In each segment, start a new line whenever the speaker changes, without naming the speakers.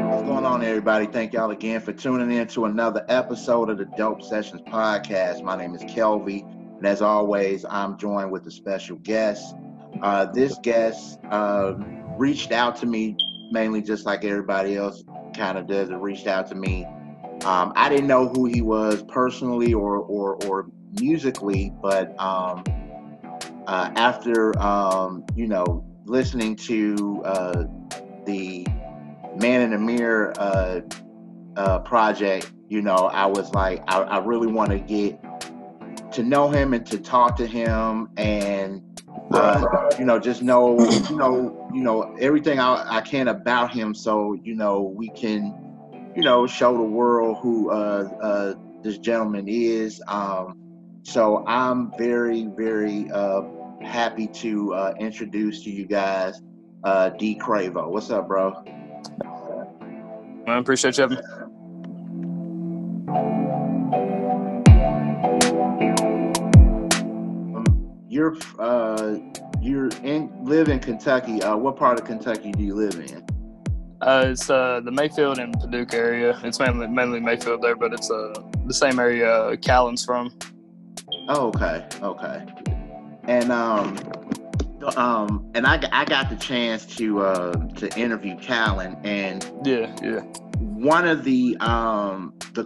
What's going on, everybody? Thank y'all again for tuning in to another episode of the Dope Sessions podcast. My name is Kelvy, and as always, I'm joined with a special guest. This guest reached out to me mainly just like everybody else kind of does. It reached out to me. I didn't know who he was personally or musically, but after listening to the Man in the Mirror project, I was like, I really want to get to know him and to talk to him and just know everything I can about him, so we can show the world who this gentleman is. So I'm very, very happy to introduce to you guys D Cravo. What's up, bro?
I appreciate you having me.
Live in Kentucky. What part of Kentucky do you live in?
It's the Mayfield and Paducah area. It's mainly Mayfield there, but it's the same area Callan's from.
Oh, okay. And I got the chance to interview Callan, and
yeah.
One of the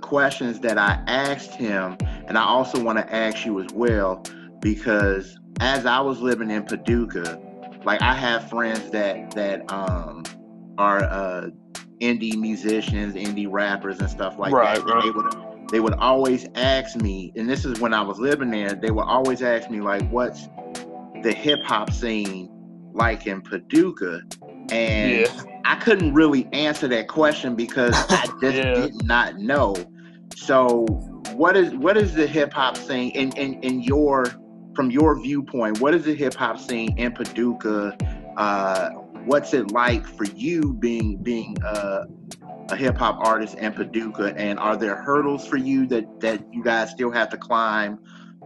questions that I asked him, and I also want to ask you as well, because as I was living in Paducah, like I have friends that are indie musicians, indie rappers, and stuff like that. And they would always ask me, and this is when I was living there. They would always ask me like, "What's the hip hop scene like in Paducah?" And I couldn't really answer that question because I just did not know. So, what is the hip hop scene from your viewpoint? What is the hip hop scene in Paducah? What's it like for you being a hip hop artist in Paducah? And are there hurdles for you that you guys still have to climb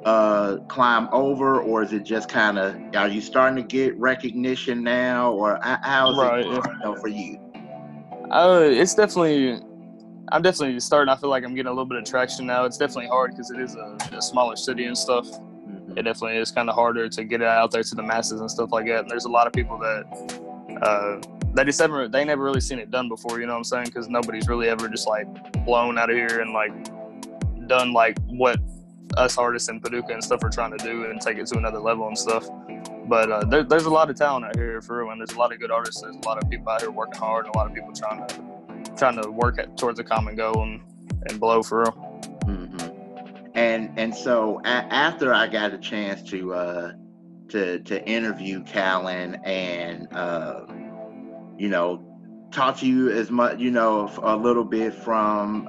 over, or is it just kind of, are you starting to get recognition now, or how's it for you?
I'm definitely starting. I feel like I'm getting a little bit of traction now. It's definitely hard because it is a smaller city and stuff. Mm-hmm. It definitely is kind of harder to get it out there to the masses and stuff like that. And there's a lot of people that they never really seen it done before. You know what I'm saying? Because nobody's really ever just like blown out of here and like done like what us artists in Paducah and stuff are trying to do and take it to another level and stuff. But there's a lot of talent out here for real, and there's a lot of good artists. There's a lot of people out here working hard, and a lot of people trying to work towards a common goal and blow for real.
Mm-hmm. And so after I got a chance to interview Callan and talk to you as much, a little bit from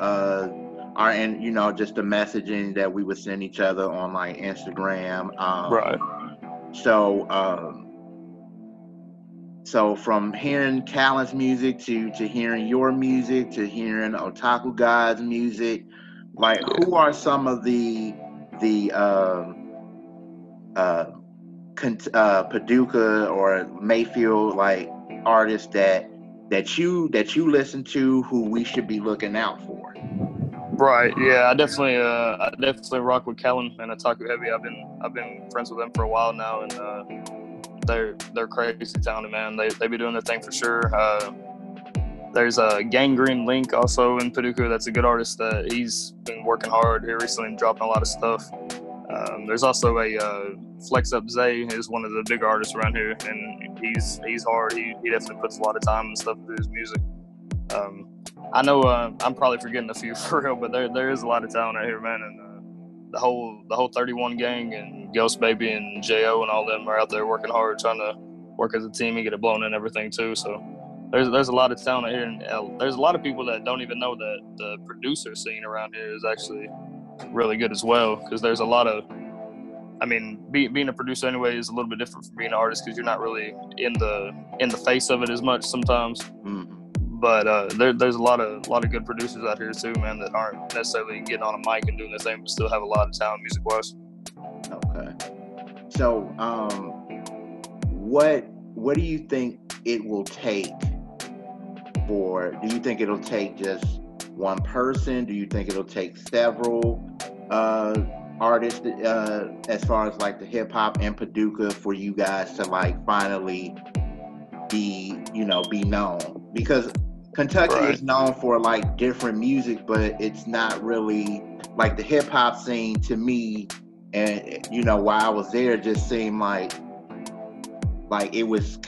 just the messaging that we would send each other on like Instagram. So from hearing Callan's music to hearing your music to hearing Otaku God's music, like who are some of the Paducah or Mayfield like artists that you listen to who we should be looking out for?
Right. Yeah. I definitely rock with Callan and Otaku Heavy. I've been friends with them for a while now, and they're crazy talented, man. They be doing their thing for sure. There's a Gangrene Link also in Paducah. That's a good artist that he's been working hard here recently and dropping a lot of stuff. There's also a Flex Up Zay is one of the big artists around here, and he's hard. He definitely puts a lot of time and stuff into his music. I know I'm probably forgetting a few for real, but there is a lot of talent out here, man. And the whole 31 gang and Ghost Baby and J.O. and all them are out there working hard, trying to work as a team and get it blown in and everything too. So there's a lot of talent out here, and there's a lot of people that don't even know that the producer scene around here is actually really good as well, because there's a lot of, I mean, being a producer anyway is a little bit different from being an artist, because you're not really in the face of it as much sometimes. Mm-hmm. But there's a lot of good producers out here too, man, that aren't necessarily getting on a mic and doing their thing, but still have a lot of talent music-wise.
Okay. So, what do you think it will take for? Do you think it'll take just one person? Do you think it'll take several artists, as far as like the hip hop and Paducah, for you guys to like finally be known? Because Kentucky is known for like different music, but it's not really like the hip hop scene to me. And while I was there, just seemed like it was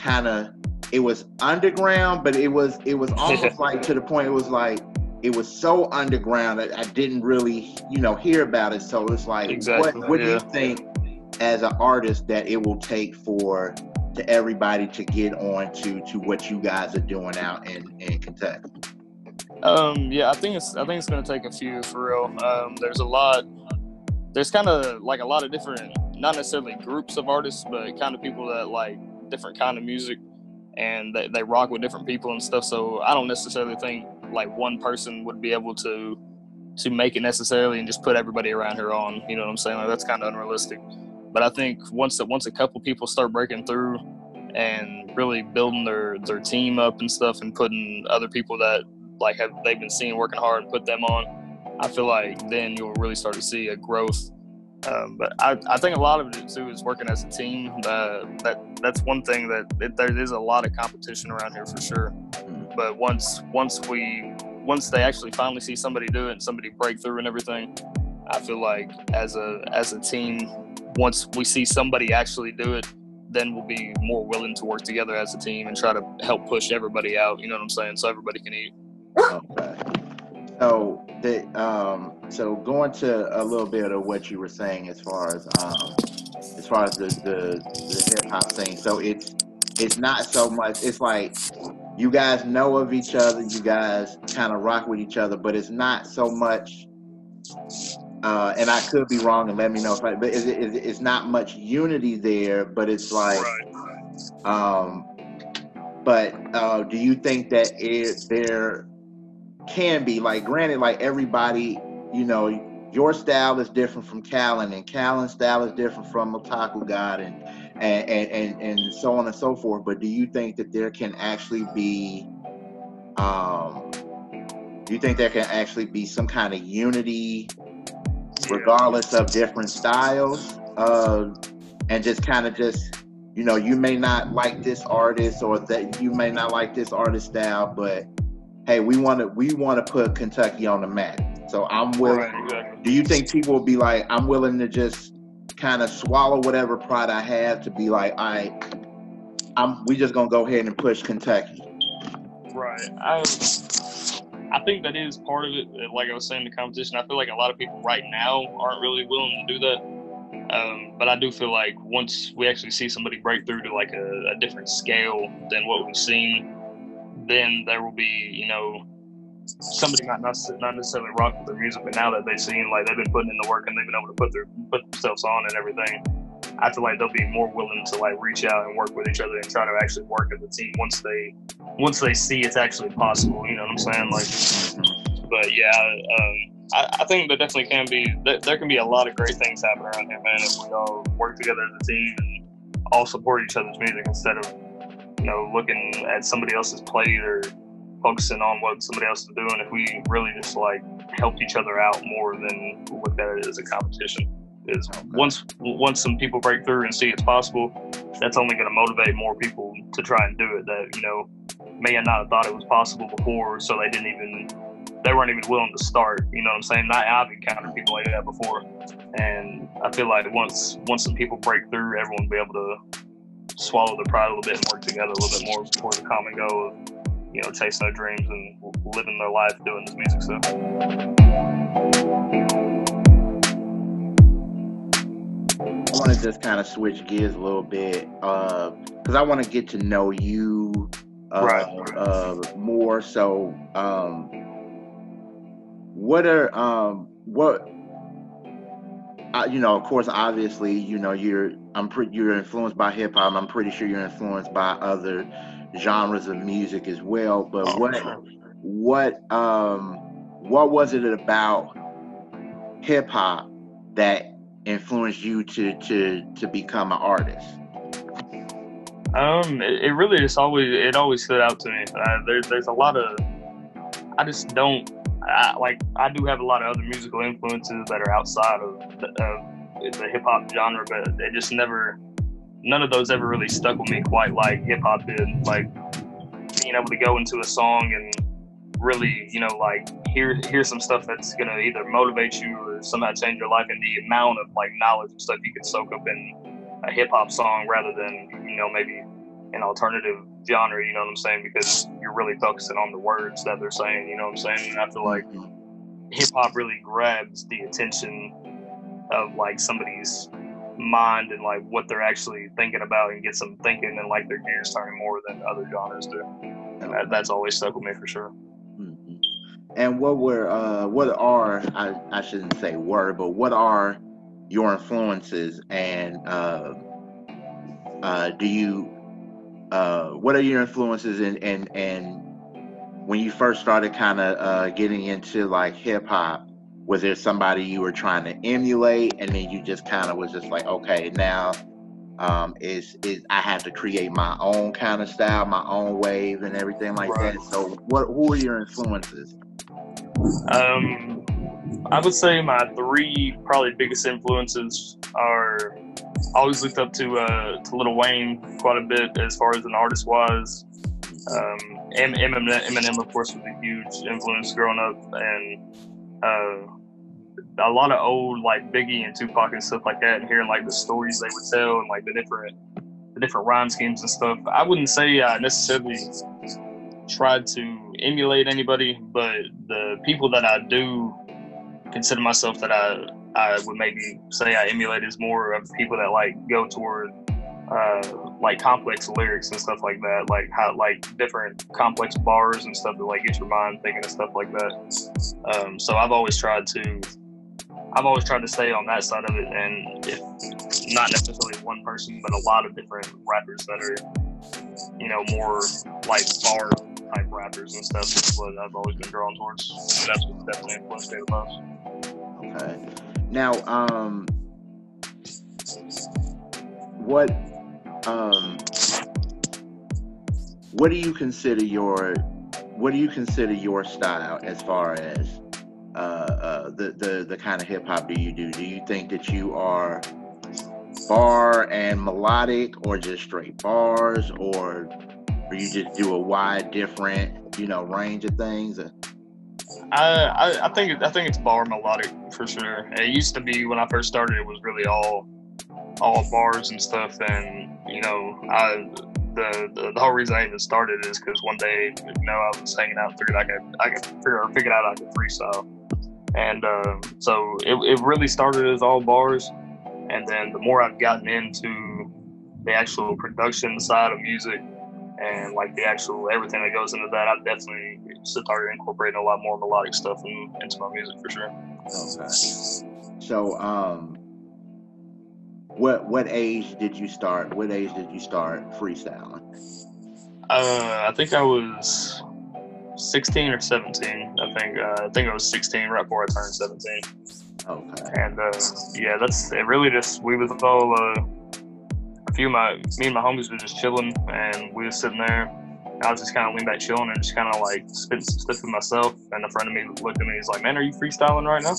it was underground, but it was almost like, to the point, it was like it was so underground that I didn't really hear about it. So it's like,
exactly.
What do you think as an artist that it will take for everybody to get on to what you guys are doing out in Kentucky?
Yeah, I think it's going to take a few, for real. There's kind of like a lot of different, not necessarily groups of artists, but kind of people that like different kind of music, and they rock with different people and stuff. So I don't necessarily think like one person would be able to make it necessarily and just put everybody around here on. You know what I'm saying? Like, that's kind of unrealistic. But I think once a couple people start breaking through and really building their team up and stuff, and putting other people that like they've been seeing working hard and put them on, I feel like then you'll really start to see a growth. But I think a lot of it too is working as a team. That's one thing that there is a lot of competition around here for sure. But once they actually finally see somebody do it and somebody break through and everything, I feel like as a team, once we see somebody actually do it, then we'll be more willing to work together as a team and try to help push everybody out. You know what I'm saying? So everybody can eat.
Okay. So so going to a little bit of what you were saying as far as the hip hop scene. So it's not so much. It's like you guys know of each other, you guys kind of rock with each other, but it's not so much. And I could be wrong, and let me know but it's not much unity there. But it's like, but do you think that there can be, like, granted, like everybody, your style is different from Callan, and Callan's style is different from Otaku God, and so on and so forth. But do you think that there can actually be, some kind of unity, regardless of different styles, and just kind of you may not like this artist, or that you may not like this artist style, but hey, we want to put Kentucky on the map. So I'm willing.
Right, exactly.
Do you think people will be like, I'm willing to just kind of swallow whatever pride I have to be like, all right, we just gonna go ahead and push Kentucky?
Right. I think that is part of it. Like I was saying, the competition. I feel like a lot of people right now aren't really willing to do that. But I do feel like once we actually see somebody break through to like a different scale than what we've seen, then there will be, somebody might not necessarily rock with their music, but now that they've seen, like, they've been putting in the work and they've been able to put themselves on and everything, I feel like they'll be more willing to like reach out and work with each other and try to actually work as a team once they see it's actually possible. You know what I'm saying? Like, but yeah, I think there definitely can be. There can be a lot of great things happen around here, man, if we all work together as a team and all support each other's music instead of looking at somebody else's plate or focusing on what somebody else is doing. If we really just like helped each other out more than looked at it as a competition. Is once some people break through and see it's possible, that's only going to motivate more people to try and do it that may have not thought it was possible before, so they weren't even willing to start. You know what I'm saying? I've encountered people like that before, and I feel like once some people break through, everyone will be able to swallow their pride a little bit and work together a little bit more towards the common goal of chasing their dreams and living their life doing this music stuff.
I want to just kind of switch gears a little bit, because I want to get to know you more. So, of course, obviously, you're influenced by hip hop. I'm pretty sure you're influenced by other genres of music as well. But what was it about hip hop that influenced you to become an artist?
It really just always stood out to me. There's a lot of, I just don't, I do have a lot of other musical influences that are outside of the hip hop genre, but they just never, none of those ever really stuck with me quite like hip hop did. Like being able to go into a song and really, like hear some stuff that's gonna either motivate you or somehow change your life, and the amount of like knowledge and stuff you can soak up in a hip hop song rather than, maybe an alternative genre, you know what I'm saying? Because you're really focusing on the words that they're saying, you know what I'm saying? And I feel like hip hop really grabs the attention of like somebody's mind and like what they're actually thinking about, and gets them thinking and like their gears turning more than other genres do. And that's always stuck with me for sure.
Mm-hmm. And what are I shouldn't say were, but what are your influences, and do you what are your influences, and when you first started kind of getting into like hip hop, was there somebody you were trying to emulate, and then you just kind of was just like, okay, now is I have to create my own kind of style, my own wave, and everything like
Right.
that? So who are your influences?
I would say my three probably biggest influences are, I always looked up to Lil Wayne quite a bit as far as an artist wise. Eminem, of course, was a huge influence growing up, and a lot of old like Biggie and Tupac and stuff like that, and hearing like the stories they would tell and like the different rhyme schemes and stuff. I wouldn't say I necessarily tried to emulate anybody, but the people that I do consider myself that I would maybe say I emulate is more of people that like go toward like complex lyrics and stuff like that, like how like different complex bars and stuff that like get your mind thinking of stuff like that. So I've always tried to stay on that side of it, and if not necessarily one person, but a lot of different rappers that are, more like bar type rappers and stuff is what I've always been drawn towards. And that's what's definitely influenced me the most.
Okay. Now, what do you consider your style as far as the kind of hip hop do you do? Do you think that you are bar and melodic, or just straight bars, or you just do a wide different range of things?
I think it's bar melodic for sure. It used to be when I first started, it was really all bars and stuff, and the whole reason I even started is because one day I was hanging out and figured I figured out I could freestyle, and so it really started as all bars, and then the more I've gotten into the actual production side of music and like the actual everything that goes into that, I've definitely started incorporating a lot more melodic stuff into my music for sure.
Okay. So what age did you start freestyling?
I think I was 16 or 17. I think I was 16 right before I turned 17.
Okay.
And yeah, it. Really just, we was all me and my homies were just chilling, and we were sitting there. I was just kind of leaning back chilling and just kind of like spitting some stuff with myself. And a friend of me looked at me, he's like, "Man, are you freestyling right now?"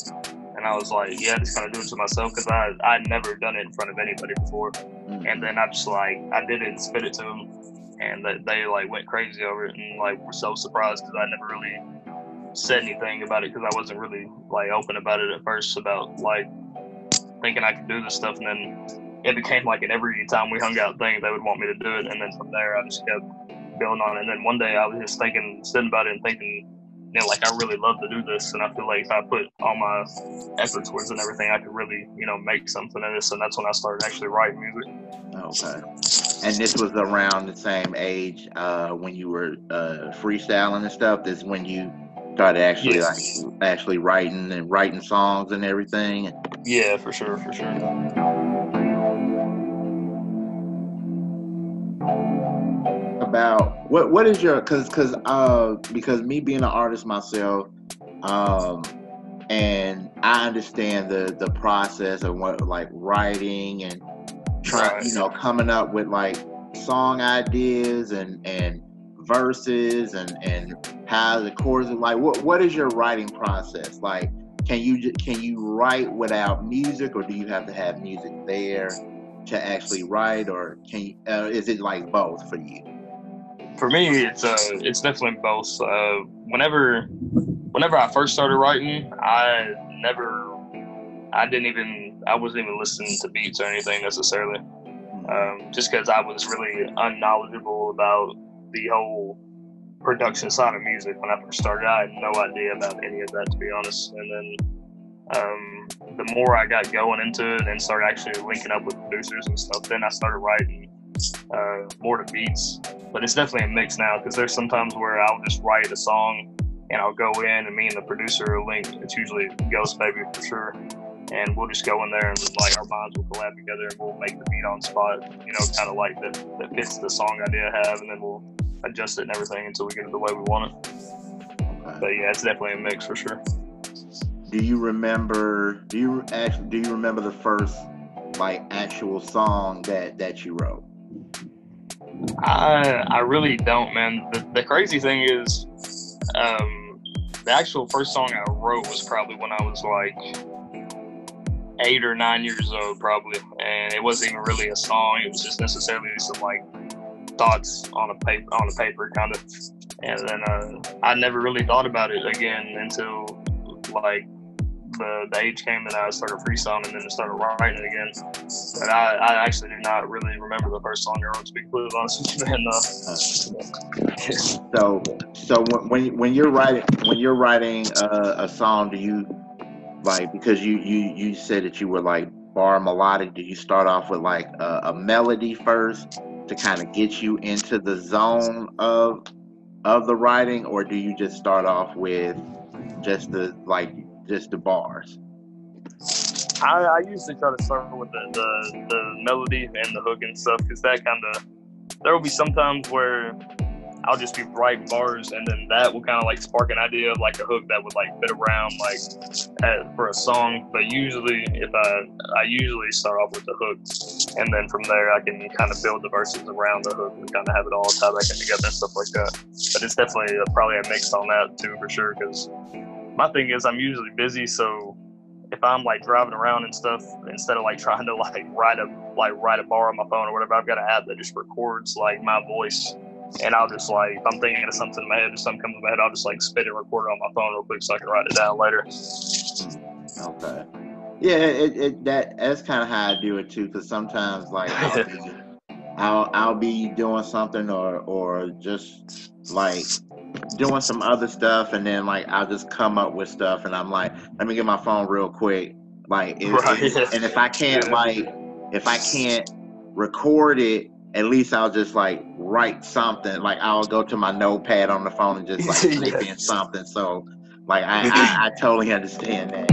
And I was like, "Yeah, just kind of doing it to myself," because I'd never done it in front of anybody before. And then I did it and spit it to them, and they like went crazy over it, and like were so surprised because I never really said anything about it, because I wasn't really like open about it at first, about like thinking I could do this stuff. And then it became like an every time we hung out thing, they would want me to do it. And then from there, I just kept going on. And then one day I was just sitting about it and thinking, like I really love to do this. And I feel like if I put all my efforts towards it and everything, I could really, make something of this. And that's when I started actually writing music.
Okay. And this was around the same age when you were freestyling and stuff? This is when you started actually writing songs and everything?
Yeah, for sure.
About what is your, because me being an artist myself, and I understand the process of what like writing and trying, coming up with like song ideas and verses and how the chords are like. What is your writing process like? Can you write without music, or do you have to have music there to actually write, or is it like both for you?
For me, it's definitely both. Whenever I first started writing, I wasn't even listening to beats or anything necessarily, just because I was really unknowledgeable about the whole production side of music when I first started. I had no idea about any of that, to be honest. And then the more I got going into it and started actually linking up with producers and stuff, then I started writing more to beats. But it's definitely a mix now, because there's sometimes where I'll just write a song and I'll go in and me and the producer will link. It's usually Ghost Baby for sure. And we'll just go in there and like our minds will collab together and we'll make the beat on spot, kind of like that fits the song idea I have, and then we'll adjust it and everything until we get it the way we want it. Okay. But yeah, it's definitely a mix for sure.
Do you remember the first like actual song that you wrote?
I really don't, man. The crazy thing is, the actual first song I wrote was probably when I was like 8 or 9 years old, probably, and it wasn't even really a song. It was just necessarily some like thoughts on a paper kind of. And then I never really thought about it again until like the age came that I started freestyling and then started writing it again. But I actually do not really remember the first song I wrote, to be completely honest with you, man.
So when you're writing a song, do you like, because you said that you were like bar melodic, do you start off with like a melody first to kind of get you into the zone of the writing, or do you just start off with just the bars?
I usually try to start with the melody and the hook and stuff, because that kind of, there will be some times where I'll just be writing bars, and then that will kind of like spark an idea of like a hook that would like fit around like for a song. But usually, I usually start off with the hook, and then from there I can kind of build the verses around the hook and kind of have it all tied back in together and stuff like that. But it's definitely probably a mix on that too, for sure. Because my thing is, I'm usually busy, so if I'm like driving around and stuff, instead of like trying to like write a bar on my phone or whatever, I've got an app that just records like my voice. And I'll just like, if I'm thinking of something in my head or something comes in my head, I'll just like spit it, record it on my phone real quick so I can write it down later.
Okay. Yeah, that's kind of how I do it too. Because sometimes like I'll be doing something or just like doing some other stuff, and then like I'll just come up with stuff, and I'm like, let me get my phone real quick. Like, and if I can't if I can't record it, at least I'll just like write something. Like I'll go to my notepad on the phone and just like type in something. So like I totally understand that.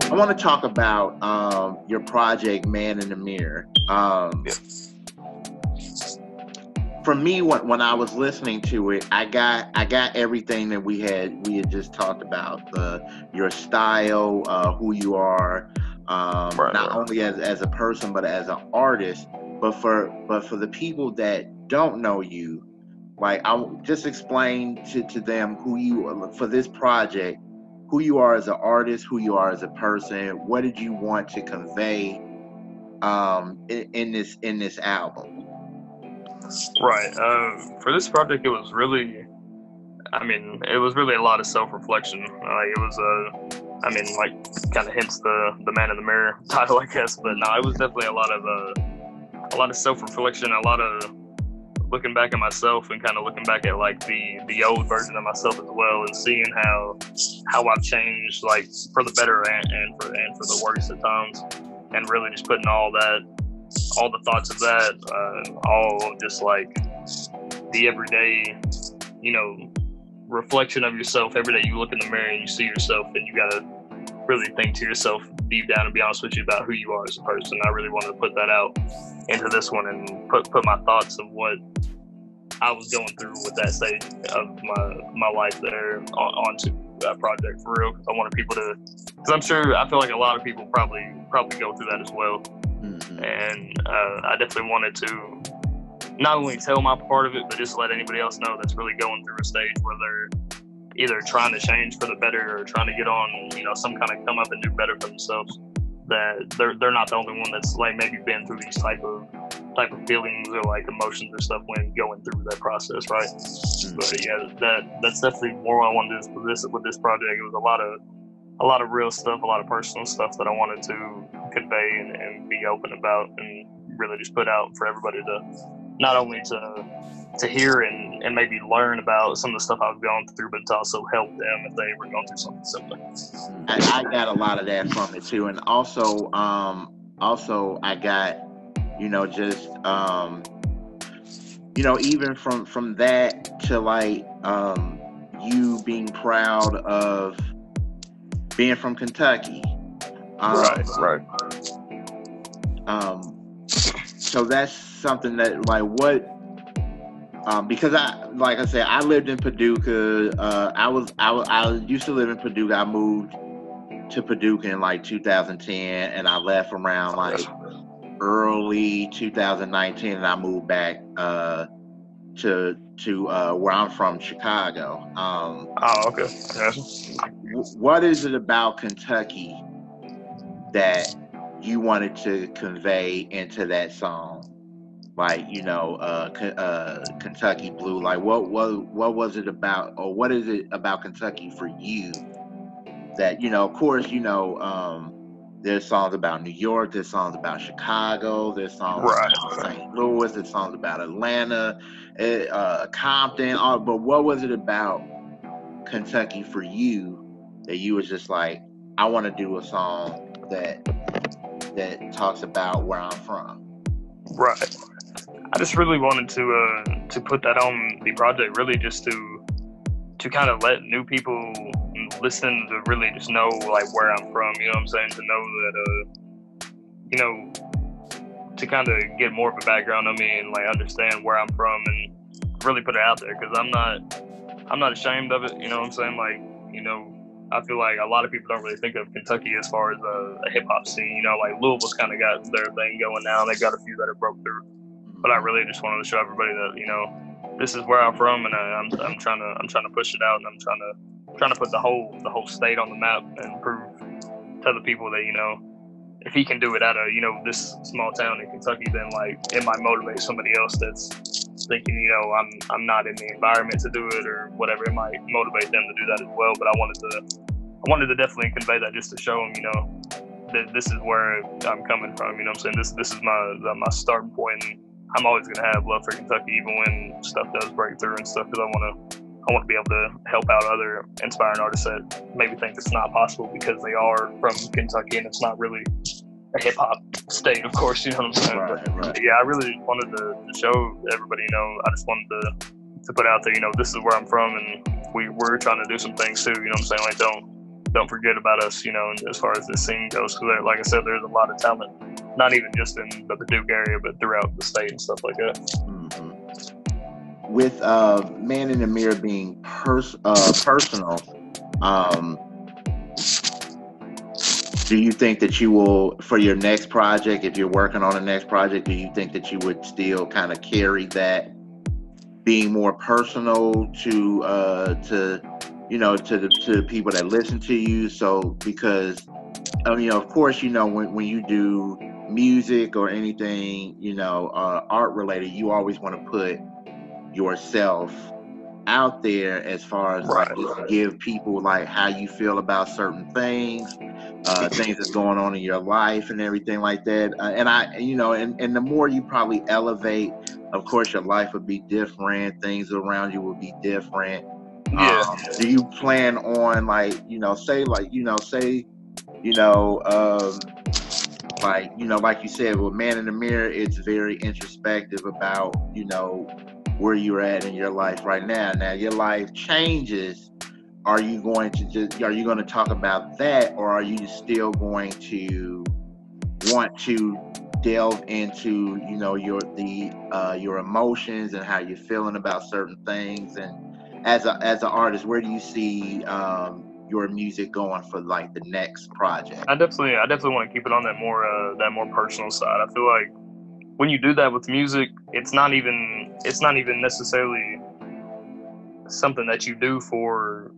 I want to talk about your project, Man in the Mirror. For me, when I was listening to it, I got everything that we had just talked about. Your style, who you are. Not only as a person but as an artist, but for the people that don't know you, like I'll just explain to them who you are for this project, who you are as an artist, who you are as a person. What did you want to convey in this album?
Right. For this project, it was really a lot of self-reflection. It was kind of hence the Man in the Mirror title, I guess. But no, it was definitely a lot of self-reflection, a lot of looking back at myself and kind of looking back at like the old version of myself as well, and seeing how I've changed, like for the better and for the worse at times, and really just putting all the thoughts of that, all just like the everyday, reflection of yourself. Every day you look in the mirror and you see yourself, and you gotta really think to yourself deep down and be honest with you about who you are as a person. I really wanted to put that out into this one and put my thoughts of what I was going through with that stage of my life there onto that project for real. Because I wanted people to, because I feel like a lot of people probably go through that as well.
Mm-hmm.
And I definitely wanted to not only tell my part of it, but just let anybody else know that's really going through a stage where they're either trying to change for the better or trying to get on, some kind of come up and do better for themselves. That they're not the only one that's like maybe been through these type of feelings or like emotions or stuff when going through that process, right? Mm-hmm. But yeah, that's definitely more I wanted to do with this project. It was a lot of real stuff, a lot of personal stuff that I wanted to convey and be open about and really just put out for everybody to not only to hear and maybe learn about some of the stuff I was going through, but to also help them if they were going through something similar.
I got a lot of that from it too, and also I got just even from that to like you being proud of being from Kentucky.
Right.
So that's something that like what because I lived in Paducah. I used to live in Paducah. I moved to Paducah in like 2010, and I left around like early 2019, and I moved back to where I'm from, Chicago.
Okay. Yes.
What is it about Kentucky that you wanted to convey into that song? Like, Kentucky Blue. Like, what was it about, or what is it about Kentucky for you that, of course, there's songs about New York, there's songs about Chicago, there's songs about St. Louis, there's songs about Atlanta, Compton, but what was it about Kentucky for you that you was just like, I want to do a song that talks about where I'm from?
Right. I just really wanted to put that on the project, really just to kind of let new people listen, to really just know like where I'm from, you know what I'm saying? To know that, to kind of get more of a background on me and like understand where I'm from and really put it out there, because I'm not ashamed of it, you know what I'm saying? Like, I feel like a lot of people don't really think of Kentucky as far as a hip hop scene, like Louisville's kind of got their thing going now. They got a few that are broke through, but I really just wanted to show everybody that, this is where I'm from, and I'm trying to push it out, and I'm trying to put the whole state on the map and prove to other people that, if he can do it out of, this small town in Kentucky, then like it might motivate somebody else that's thinking, I'm not in the environment to do it or whatever. It might motivate them to do that as well. But I wanted to definitely convey that just to show them, that this is where I'm coming from. You know what I'm saying? This is my starting point. And I'm always gonna have love for Kentucky, even when stuff does break through and stuff, because I want to be able to help out other inspiring artists that maybe think it's not possible because they are from Kentucky and it's not really a hip hop state, of course, you know what I'm saying? Right. Yeah, I really wanted to show everybody, I just wanted to put out there, this is where I'm from, and we're trying to do some things too, you know what I'm saying? Like, don't forget about us, and as far as this scene goes, because like I said, there's a lot of talent, not even just in the Paducah area, but throughout the state and stuff like that.
Mm-hmm. With Man in the Mirror being personal, do you think that you will, for your next project, if you're working on the next project, do you think that you would still kind of carry that being more personal to the people that listen to you? So because of course, when you do music or anything, art related, you always want to put yourself out there as far as give people like how you feel about certain things that's going on in your life and everything like that. And the more you probably elevate, of course, your life would be different. Things around you will be different.
Yeah.
Do you plan on like like you said, with Man in the Mirror, it's very introspective about, where you're at in your life right now. Now your life changes. Are you going to talk about that, or are you still going to want to delve into, you know, your emotions and how you're feeling about certain things. And as an artist, where do you see your music going for like the next project?
I definitely want to keep it on that more personal side. I feel like when you do that with music, it's not even necessarily something that you do for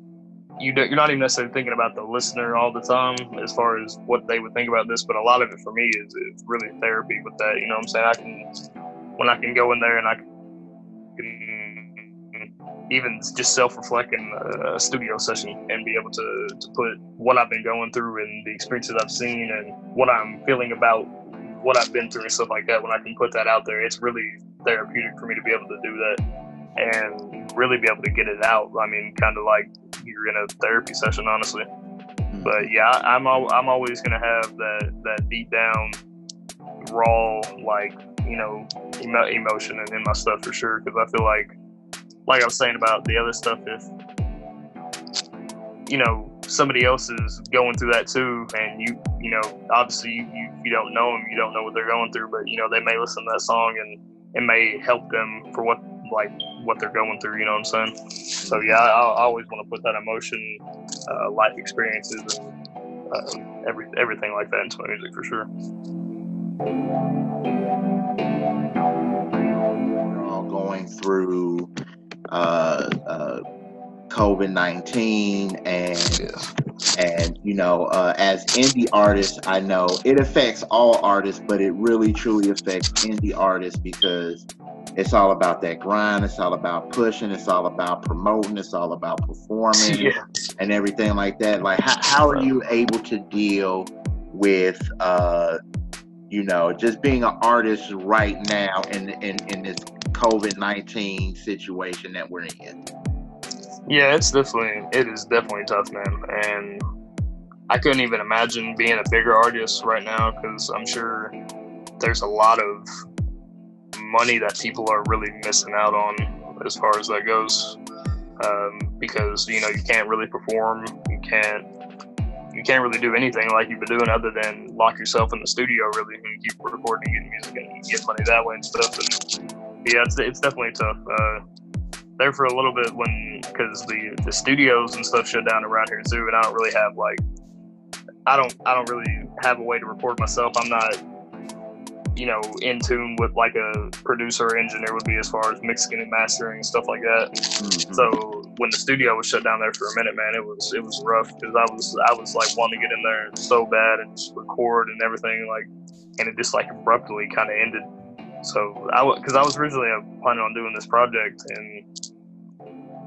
you. You're not even necessarily thinking about the listener all the time as far as what they would think about this. But a lot of it for me is really therapy with that. You know what I'm saying? When I can go in there and I can even just self-reflect in a studio session and be able to put what I've been going through and the experiences I've seen and what I'm feeling about what I've been through and stuff like that. When I can put that out there, it's really therapeutic for me to be able to do that and really be able to get it out. I mean, kind of like you're in a therapy session, honestly. But yeah, I'm always gonna have that deep down, raw, like, you know, emotion in my stuff for sure. Because I feel like I was saying about the other stuff, if you know somebody else is going through that too, and you know, obviously you don't know them, you don't know what they're going through, but you know they may listen to that song and it may help them for what they're going through. You know what I'm saying? So yeah, I always want to put that emotion, life experiences, and everything like that into my music for sure.
We're all going through COVID-19 and you know, as indie artists, I know it affects all artists, but it really truly affects indie artists because it's all about that grind. It's all about pushing. It's all about promoting. It's all about performing and everything like that. Like, how are you able to deal with, you know, just being an artist right now in this COVID-19 situation that we're in?
Yeah, it is definitely tough, man. And I couldn't even imagine being a bigger artist right now because I'm sure there's a lot of money that people are really missing out on as far as that goes. Because, you know, you can't really perform. You can't really do anything like you've been doing other than lock yourself in the studio really and keep recording and getting music and get money that way and stuff. And yeah, it's definitely tough. There for a little bit because the studios and stuff shut down around here too, and I don't really have I don't really have a way to record myself. I'm not, you know, in tune with like a producer or engineer would be as far as mixing and mastering and stuff like that. Mm-hmm. So when the studio was shut down there for a minute, man, it was rough because I was like wanting to get in there so bad and just record and everything, like, and it just like abruptly kind of ended. So because I was originally planning on doing this project in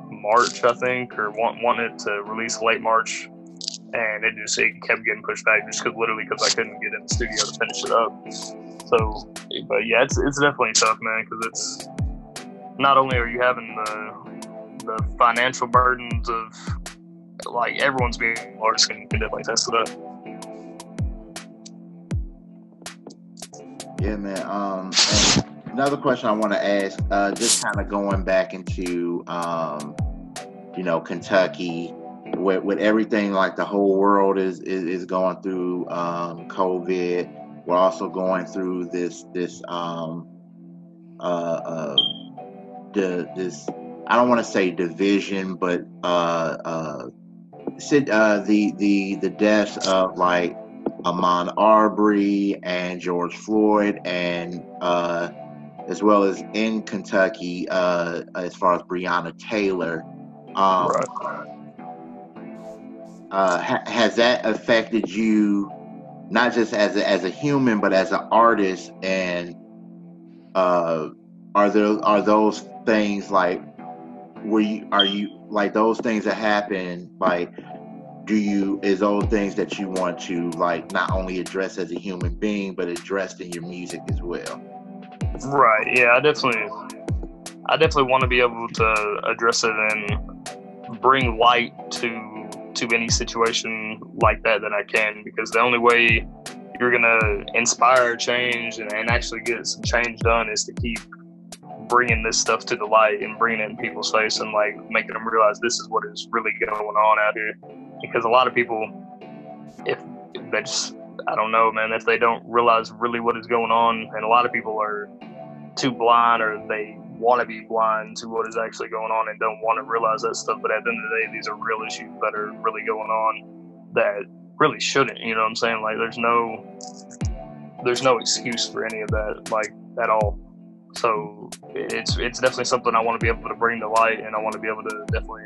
March, I think, or wanting it to release late March, and it kept getting pushed back just because I couldn't get in the studio to finish it up. So, but yeah, it's definitely tough, man, because it's not only are you having the financial burdens of like everyone's being artists can definitely test it up.
Yeah, man. And another question I want to ask, just kind of going back into, you know, Kentucky, with everything, like the whole world is going through COVID. We're also going through this I don't want to say division, but the deaths of like Ahmaud Arbery and George Floyd, and as well as in Kentucky, as far as Breonna Taylor. Has that affected you, not just as a human, but as an artist? And are those things like, are you like those things that happen, like, is those things that you want to like not only address as a human being but addressed in your music as well?
Right. Yeah, I definitely want to be able to address it and bring light to any situation like that I can, because the only way you're gonna inspire change and actually get some change done is to keep bringing this stuff to the light and bringing it in people's face and like making them realize this is what is really going on out here. Because a lot of people, if they just, I don't know, man, if they don't realize really what is going on, and a lot of people are too blind, or they want to be blind to what is actually going on and don't want to realize that stuff. But at the end of the day, these are real issues that are really going on that really shouldn't, you know what I'm saying? Like, there's no excuse for any of that, like, at all. So it's definitely something I want to be able to bring to light, and I want to be able to definitely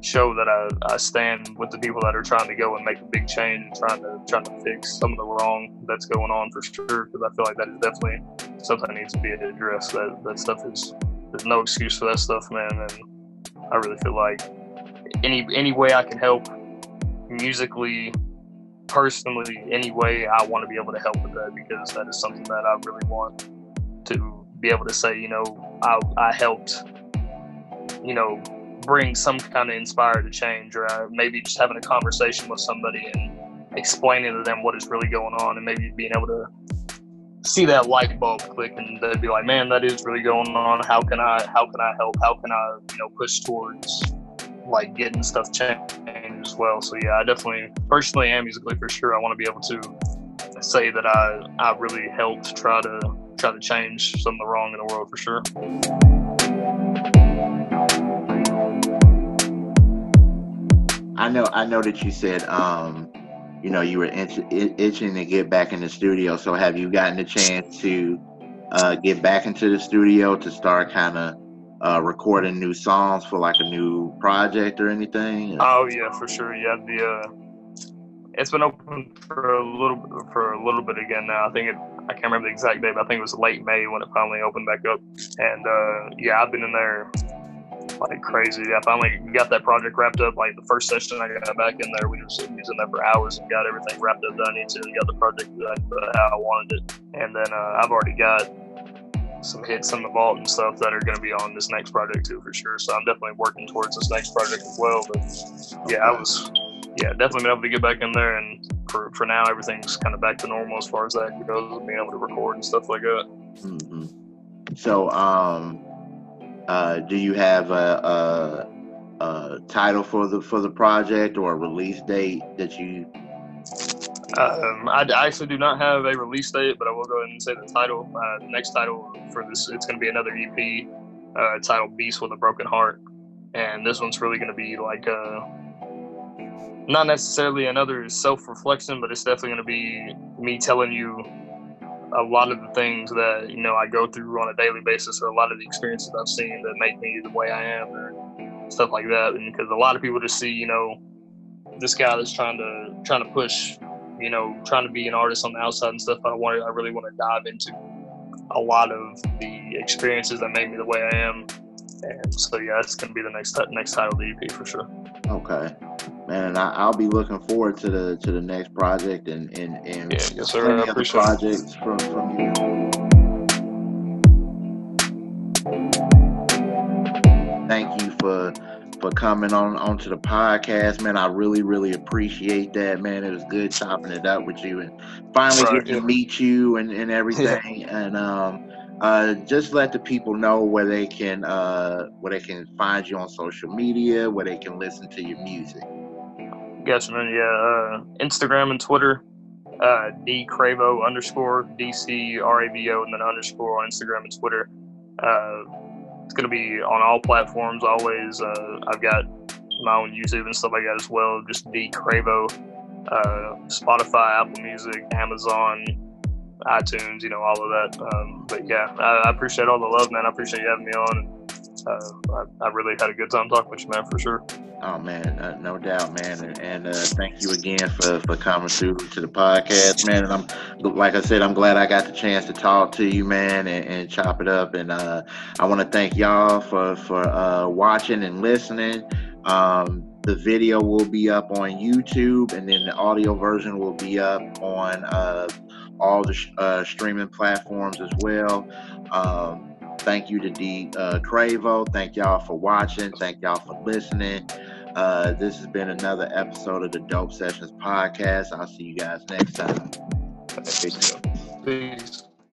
show that I stand with the people that are trying to go and make a big change and trying to fix some of the wrong that's going on, for sure. Because I feel like that is definitely something that needs to be addressed. That stuff there's no excuse for that stuff, man. And I really feel like any way I can help, musically, personally, any way, I want to be able to help with that, because that is something that I really want to be able to say, you know, I helped, you know, bring some kind of inspired change, or maybe just having a conversation with somebody and explaining to them what is really going on, and maybe being able to see that light bulb click, and they'd be like, man, that is really going on. How can I help? How can I, you know, push towards like getting stuff changed as well? So yeah, I definitely, personally and musically, for sure, I want to be able to say that I really helped try to change some of the wrong in the world, for sure.
I know that you said, you know, you were itching to get back in the studio. So have you gotten a chance to get back into the studio to start kind of recording new songs for like a new project or anything?
Oh yeah, for sure. Yeah, it's been open for a little bit again now. I can't remember the exact date, but I think it was late May when it finally opened back up. And yeah, I've been in there like crazy. I finally got that project wrapped up. Like the first session I got back in there, we was in there for hours and got everything wrapped up that I needed to, and got the project how I wanted it. And then I've already got some hits in the vault and stuff that are going to be on this next project too, for sure. So I'm definitely working towards this next project as well. But yeah, definitely been able to get back in there, and for now everything's kind of back to normal as far as that goes, being able to record and stuff like that.
Mm-hmm. So do you have a title for the project, or a release date that you?
I actually do not have a release date, but I will go ahead and say the title. The next title for this, it's going to be another EP titled "Beast with a Broken Heart," and this one's really going to be like not necessarily another self-reflection, but it's definitely going to be me telling you a lot of the things that, you know, I go through on a daily basis, or a lot of the experiences I've seen that make me the way I am, or stuff like that. And because a lot of people just see, you know, this guy that's trying to push, you know, trying to be an artist on the outside and stuff. I really want to dive into a lot of the experiences that made me the way I am. And so yeah, that's gonna be the next title of the EP, for sure.
Okay, man, and I'll be looking forward to the next project and
yeah, yes sir. I appreciate
projects from you. Thank you for coming onto the podcast, man. I really appreciate that, man. It was good chopping it up with you, and finally getting to meet you and everything. Yeah. And just let the people know where they can find you on social media, where they can listen to your music.
Gotcha, man. Yeah, Instagram and Twitter, DCravo _ DCRAVO, and then _ on Instagram and Twitter. It's going to be on all platforms always. I've got my own YouTube and stuff like that as well. Just DCravo, Spotify, Apple Music, Amazon, iTunes, you know, all of that. But yeah, I appreciate all the love, man. I appreciate you having me on. I really had a good time talking with you, man, for sure.
Oh man, no doubt, man, and thank you again for coming through to the podcast, man. And I'm, like I said, I'm glad I got the chance to talk to you, man, and chop it up. And I want to thank y'all for watching and listening. The video will be up on YouTube, and then the audio version will be up on all the streaming platforms as well. Thank you to DCravo. Thank y'all for watching. Thank y'all for listening. This has been another episode of the Dope Sessions podcast. I'll see you guys next time.
Peace.